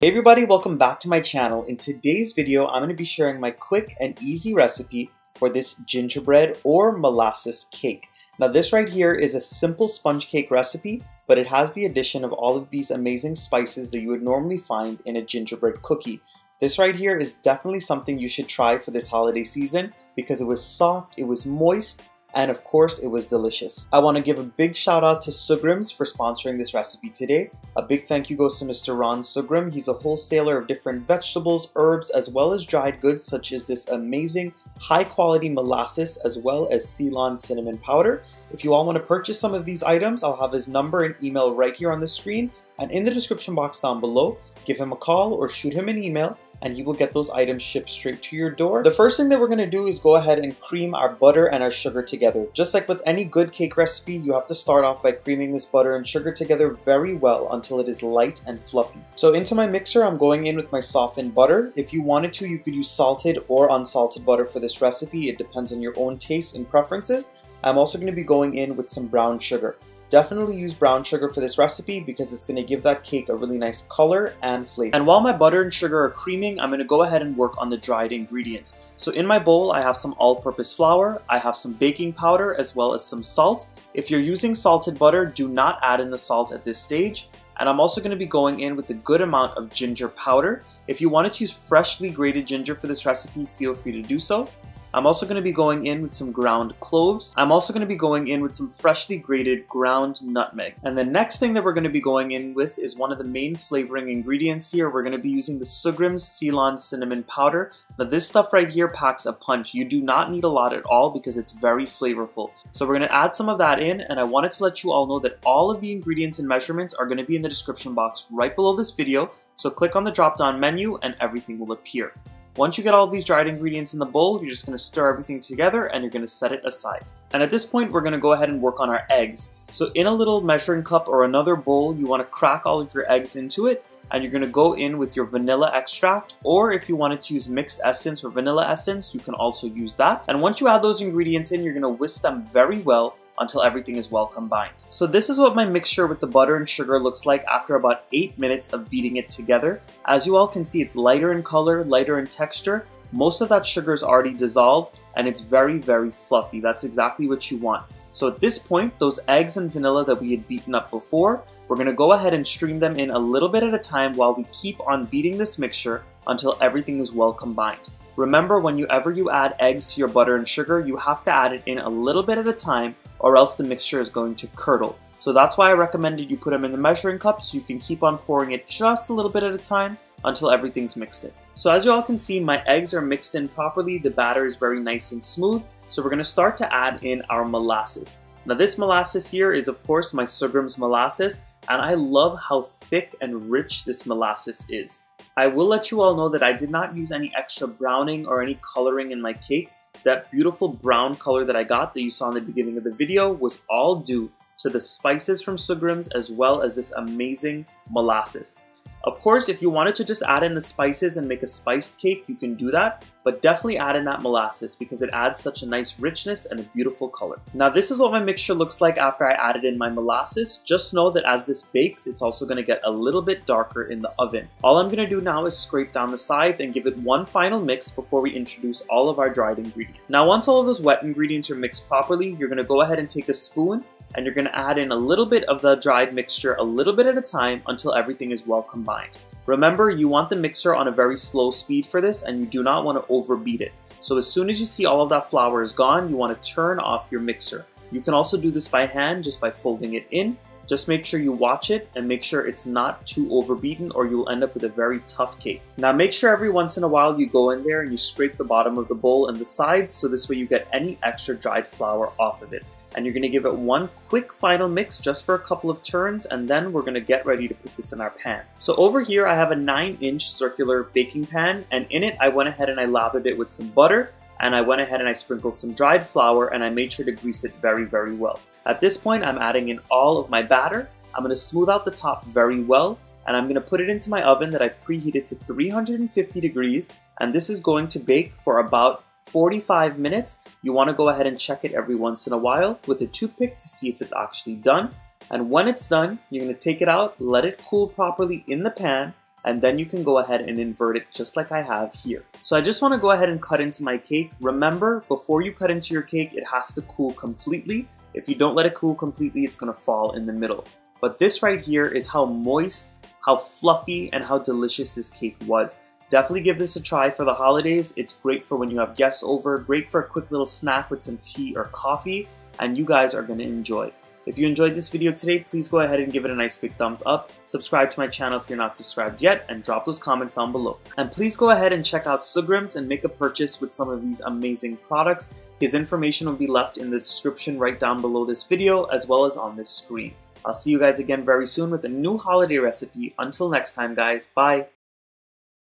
Hey everybody, welcome back to my channel. In today's video, I'm going to be sharing my quick and easy recipe for this gingerbread or molasses cake. Now this right here is a simple sponge cake recipe, but it has the addition of all of these amazing spices that you would normally find in a gingerbread cookie. This right here is definitely something you should try for this holiday season because it was soft, it was moist, and of course it was delicious. I want to give a big shout out to Soogrim for sponsoring this recipe today. A big thank you goes to Mr. Ron Soogrim. He's a wholesaler of different vegetables, herbs, as well as dried goods such as this amazing high quality molasses as well as Ceylon cinnamon powder. If you all want to purchase some of these items, I'll have his number and email right here on the screen and in the description box down below. Give him a call or shoot him an email and he will get those items shipped straight to your door. The first thing that we're going to do is go ahead and cream our butter and our sugar together. Just like with any good cake recipe, you have to start off by creaming this butter and sugar together very well until it is light and fluffy. So into my mixer, I'm going in with my softened butter. If you wanted to, you could use salted or unsalted butter for this recipe. It depends on your own taste and preferences. I'm also going to be going in with some brown sugar. Definitely use brown sugar for this recipe because it's going to give that cake a really nice color and flavor. And while my butter and sugar are creaming, I'm going to go ahead and work on the dried ingredients. So in my bowl, I have some all-purpose flour, I have some baking powder, as well as some salt. If you're using salted butter, do not add in the salt at this stage. And I'm also going to be going in with a good amount of ginger powder. If you wanted to use freshly grated ginger for this recipe, feel free to do so. I'm also going to be going in with some ground cloves. I'm also going to be going in with some freshly grated ground nutmeg. And the next thing that we're going to be going in with is one of the main flavoring ingredients here. We're going to be using the Soogrim Ceylon cinnamon powder. Now this stuff right here packs a punch. You do not need a lot at all because it's very flavorful. So we're going to add some of that in, and I wanted to let you all know that all of the ingredients and measurements are going to be in the description box right below this video. So click on the drop down menu and everything will appear. Once you get all of these dried ingredients in the bowl, you're just going to stir everything together and you're going to set it aside. And at this point, we're going to go ahead and work on our eggs. So in a little measuring cup or another bowl, you want to crack all of your eggs into it, and you're going to go in with your vanilla extract, or if you wanted to use mixed essence or vanilla essence, you can also use that. And once you add those ingredients in, you're going to whisk them very well until everything is well combined. So this is what my mixture with the butter and sugar looks like after about 8 minutes of beating it together. As you all can see, it's lighter in color, lighter in texture. Most of that sugar is already dissolved and it's very, very fluffy. That's exactly what you want. So at this point, those eggs and vanilla that we had beaten up before, we're gonna go ahead and stream them in a little bit at a time while we keep on beating this mixture until everything is well combined. Remember, whenever you add eggs to your butter and sugar, you have to add it in a little bit at a time or else the mixture is going to curdle. So that's why I recommended you put them in the measuring cup so you can keep on pouring it just a little bit at a time until everything's mixed in. So as you all can see, my eggs are mixed in properly. The batter is very nice and smooth. So we're going to start to add in our molasses. Now this molasses here is of course my Soogrim's molasses, and I love how thick and rich this molasses is. I will let you all know that I did not use any extra browning or any coloring in my cake. That beautiful brown color that I got that you saw in the beginning of the video was all due to the spices from Soogrim's as well as this amazing molasses. Of course, if you wanted to just add in the spices and make a spiced cake, you can do that, but definitely add in that molasses because it adds such a nice richness and a beautiful color. Now this is what my mixture looks like after I added in my molasses. Just know that as this bakes, it's also going to get a little bit darker in the oven. All I'm going to do now is scrape down the sides and give it one final mix before we introduce all of our dried ingredients. Now once all of those wet ingredients are mixed properly, you're going to go ahead and take a spoon and you're going to add in a little bit of the dried mixture a little bit at a time until everything is well combined. Remember, you want the mixer on a very slow speed for this and you do not want to overbeat it. So as soon as you see all of that flour is gone, you want to turn off your mixer. You can also do this by hand just by folding it in. Just make sure you watch it and make sure it's not too overbeaten or you'll end up with a very tough cake. Now make sure every once in a while you go in there and you scrape the bottom of the bowl and the sides so this way you get any extra dried flour off of it. And you're going to give it one quick final mix just for a couple of turns, and then we're going to get ready to put this in our pan. So over here I have a 9-inch circular baking pan, and in it I went ahead and I lathered it with some butter, and I went ahead and I sprinkled some dried flour, and I made sure to grease it very, very well. At this point I'm adding in all of my batter. I'm going to smooth out the top very well, and I'm going to put it into my oven that I've preheated to 350 degrees, and this is going to bake for about 45 minutes. You want to go ahead and check it every once in a while with a toothpick to see if it's actually done. And when it's done, you're going to take it out, let it cool properly in the pan, and then you can go ahead and invert it just like I have here. So I just want to go ahead and cut into my cake. Remember, before you cut into your cake, it has to cool completely. If you don't let it cool completely, it's going to fall in the middle. But this right here is how moist, how fluffy, and how delicious this cake was. Definitely give this a try for the holidays. It's great for when you have guests over, great for a quick little snack with some tea or coffee, and you guys are going to enjoy. If you enjoyed this video today, please go ahead and give it a nice big thumbs up. Subscribe to my channel if you're not subscribed yet, and drop those comments down below. And please go ahead and check out Soogrim's and make a purchase with some of these amazing products. His information will be left in the description right down below this video, as well as on this screen. I'll see you guys again very soon with a new holiday recipe. Until next time, guys, bye!